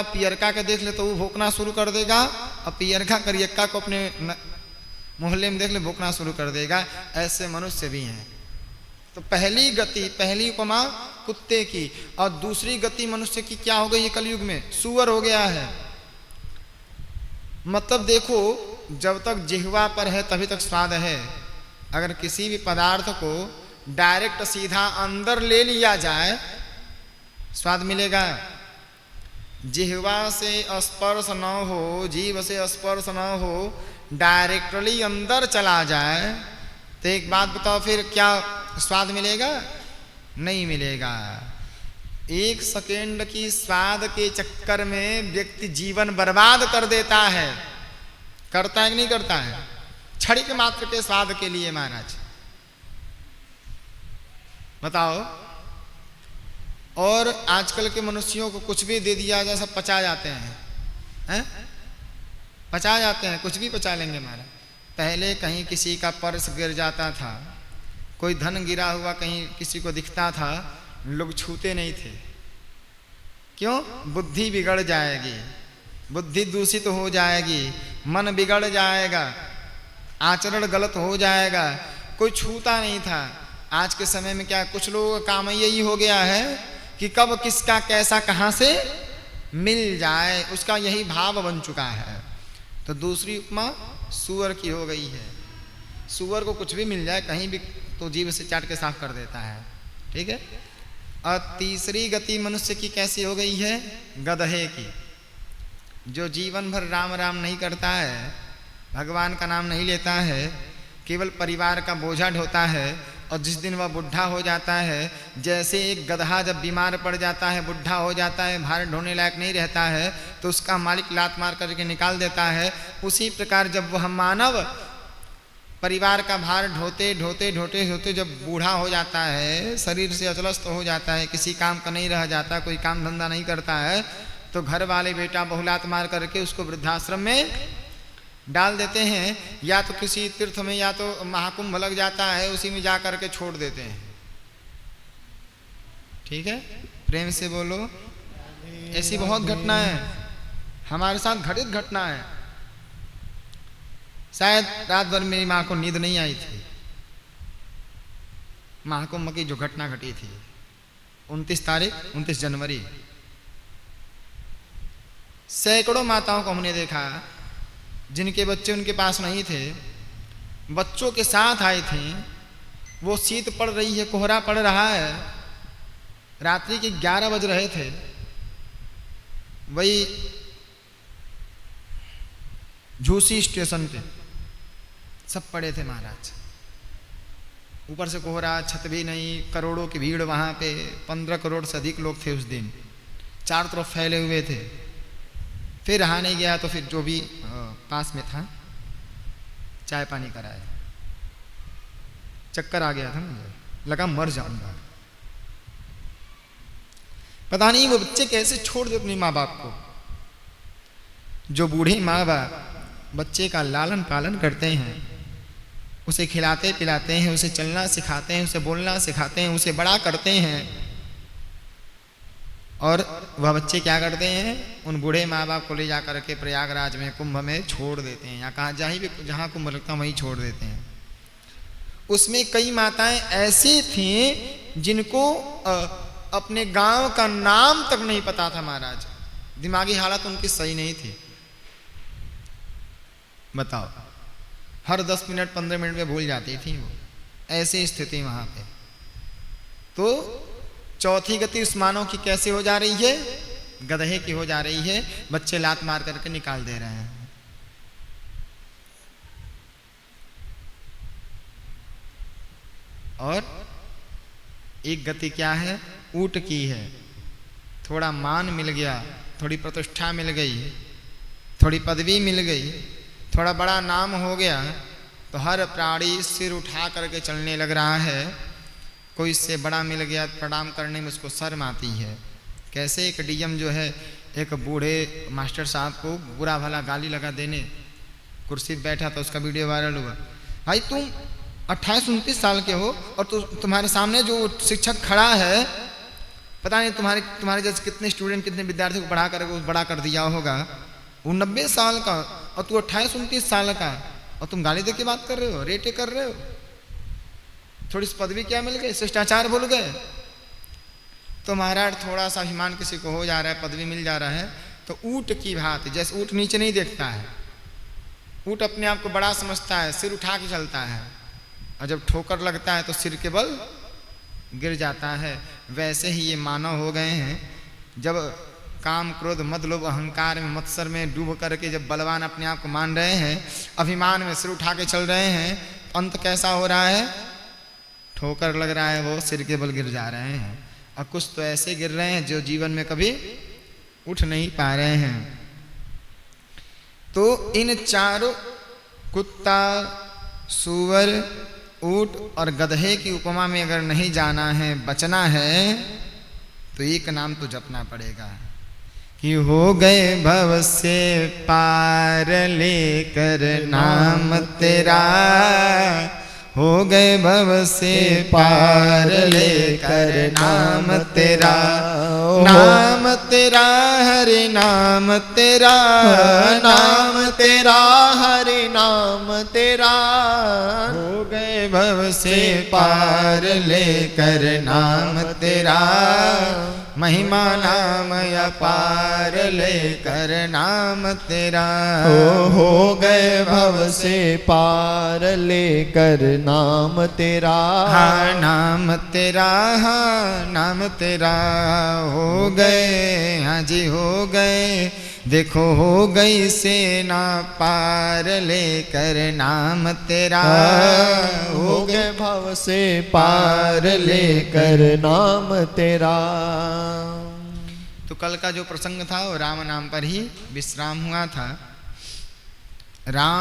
पियरका के देख ले तो वो भोंकना शुरू कर देगा, और पियरका करियक्का को अपने मोहल्ले में देख ले भोंकना शुरू कर देगा। ऐसे मनुष्य भी हैं। तो पहली गति, पहली उपमा कुत्ते की, और दूसरी गति मनुष्य की क्या हो गई है कलयुग में? सूअर हो गया है। मतलब देखो, जब तक जिह्वा पर है तभी तक स्वाद है। अगर किसी भी पदार्थ को डायरेक्ट सीधा अंदर ले लिया जाए स्वाद मिलेगा। जिह्वा से स्पर्श न हो, जीभ से स्पर्श न हो, डायरेक्टली अंदर चला जाए तो एक बात बताओ, फिर क्या स्वाद मिलेगा? नहीं मिलेगा। एक सेकेंड की स्वाद के चक्कर में व्यक्ति जीवन बर्बाद कर देता है। करता है कि नहीं करता है? क्षणिक मात्र के स्वाद के लिए महाराज बताओ। और आजकल के मनुष्यों को कुछ भी दे दिया जाए सब पचा जाते हैं, पचा जाते हैं, कुछ भी पचा लेंगे महाराज। पहले कहीं किसी का पर्स गिर जाता था, कोई धन गिरा हुआ कहीं किसी को दिखता था, लोग छूते नहीं थे। क्यों? बुद्धि बिगड़ जाएगी, बुद्धि दूषित हो जाएगी, मन बिगड़ जाएगा, आचरण गलत हो जाएगा, कोई छूता नहीं था। आज के समय में क्या कुछ लोगों का काम यही हो गया है कि कब किसका कैसा कहां से मिल जाए, उसका यही भाव बन चुका है। तो दूसरी उपमा सूअर की हो गई है। सूअर को कुछ भी मिल जाए कहीं भी तो जीभ से चाट के साफ कर देता है, ठीक है। और तीसरी गति मनुष्य की कैसी हो गई है? गधे की, जो जीवन भर राम राम नहीं करता है, भगवान का नाम नहीं लेता है, केवल परिवार का बोझा ढोता है, और जिस दिन वह बुढ़ा हो जाता है, जैसे एक गधा जब बीमार पड़ जाता है, बुढ़ा हो जाता है, भार ढोने लायक नहीं रहता है, तो उसका मालिक लात मार करके निकाल देता है। उसी प्रकार जब वह मानव परिवार का भार ढोते ढोते ढोते ढोते जब बूढ़ा हो जाता है, शरीर से अचलस्त हो जाता है, किसी काम का नहीं रह जाता, कोई काम धंधा नहीं करता है, तो घर वाले बेटा बहुलात मार करके उसको वृद्धाश्रम में डाल देते हैं, या तो किसी तीर्थ में, या तो महाकुंभ लग जाता है उसी में जा करके छोड़ देते हैं। ठीक है, प्रेम से बोलो। ऐसी बहुत घटनाएं हमारे साथ घटित घटना है। शायद रात भर मेरी माँ को नींद नहीं आई थी। महाकुंभ की जो घटना घटी थी 29 जनवरी, सैकड़ों माताओं को हमने देखा जिनके बच्चे उनके पास नहीं थे, बच्चों के साथ आई थी। वो शीत पड़ रही है, कोहरा पड़ रहा है, रात्रि के 11 बज रहे थे। वही झूसी स्टेशन पे सब पड़े थे महाराज। ऊपर से कोहरा, छत भी नहीं, करोड़ों की भीड़ वहां पे, 15 करोड़ से अधिक लोग थे उस दिन, चारों तरफ फैले हुए थे। फिर रहा नहीं गया तो फिर जो भी पास में था चाय पानी कराया। चक्कर आ गया था मुझे, लगा मर जाऊंगा। पता नहीं वो बच्चे कैसे छोड़ दे अपनी माँ बाप को। जो बूढ़े माँ बाप बच्चे का लालन पालन करते हैं, उसे खिलाते पिलाते हैं, उसे चलना सिखाते हैं, उसे बोलना सिखाते हैं, उसे बड़ा करते हैं, और वह बच्चे क्या करते हैं? उन बूढ़े माँ बाप को ले जा करके प्रयागराज में कुंभ में छोड़ देते हैं, या कहाँ जहाँ कुंभ लगता वहीं छोड़ देते हैं। उसमें कई माताएं ऐसी थीं जिनको अपने गांव का नाम तक नहीं पता था महाराज। दिमागी हालत उनकी सही नहीं थी। बताओ, हर 10 मिनट 15 मिनट में भूल जाती थी वो, ऐसी स्थिति वहां पे। तो चौथी गति उस मानव की कैसे हो जा रही है? गधे की हो जा रही है। बच्चे लात मार करके निकाल दे रहे हैं। और एक गति क्या है? ऊंट की है। थोड़ा मान मिल गया, थोड़ी प्रतिष्ठा मिल गई, थोड़ी पदवी मिल गई, थोड़ा बड़ा नाम हो गया, तो हर प्राणी सिर उठा करके चलने लग रहा है। कोई इससे बड़ा मिल गया, प्रणाम करने में उसको शर्म आती है। कैसे एक डीएम जो है एक बूढ़े मास्टर साहब को बुरा भला गाली लगा देने कुर्सी पर बैठा था, उसका वीडियो वायरल हुआ। भाई तुम 28-29 साल के हो और तुम्हारे सामने जो शिक्षक खड़ा है पता नहीं तुम्हारे जैसे कितने स्टूडेंट, कितने विद्यार्थी को पढ़ा कर बड़ा कर दिया होगा। वो 90 साल का और तू 28-29 साल का, और तुम गाली दे के बात कर रहे हो, रेटे कर रहे हो। थोड़ी सी पदवी क्या मिल गई, शिष्टाचार भूल गए। तो महाराज थोड़ा सा अभिमान किसी को हो जा रहा है, पदवी मिल जा रहा है, तो ऊंट की भांति, जैसे ऊंट नीचे नहीं देखता है, ऊंट अपने आप को बड़ा समझता है, सिर उठा के चलता है, और जब ठोकर लगता है तो सिर के बल गिर जाता है। वैसे ही ये मानव हो गए हैं, जब काम क्रोध मद लोभ अहंकार में मत्सर में डूब करके जब बलवान अपने आप को मान रहे हैं, अभिमान में सिर उठा के चल रहे हैं, तो अंत कैसा हो रहा है, ठोकर लग रहा है, वो सिर के बल गिर जा रहे हैं। और कुछ तो ऐसे गिर रहे हैं जो जीवन में कभी उठ नहीं पा रहे हैं। तो इन चारों, कुत्ता, सूअर, ऊंट और गधे की उपमा में अगर नहीं जाना है, बचना है, तो एक नाम तो जपना पड़ेगा कि हो गए भव से पार लेकर नाम तेरा, हो गए भव से पार लेकर नाम तेरा, नाम तेरा हरि नाम तेरा, नाम तेरा हरि नाम तेरा, हो गए भव से पार लेकर नाम तेरा, महिमा नाम अपार लेकर नाम तेरा, हो गए भव से पार लेकर नाम तेरा, हाँ नाम तेरा, हाँ नाम तेरा, हो गए, हाँ जी हो गए, देखो हो गई सेना पार लेकर नाम तेरा, हो गए भव से पार लेकर नाम तेरा। तो कल का जो प्रसंग था वो राम नाम पर ही विश्राम हुआ था। राम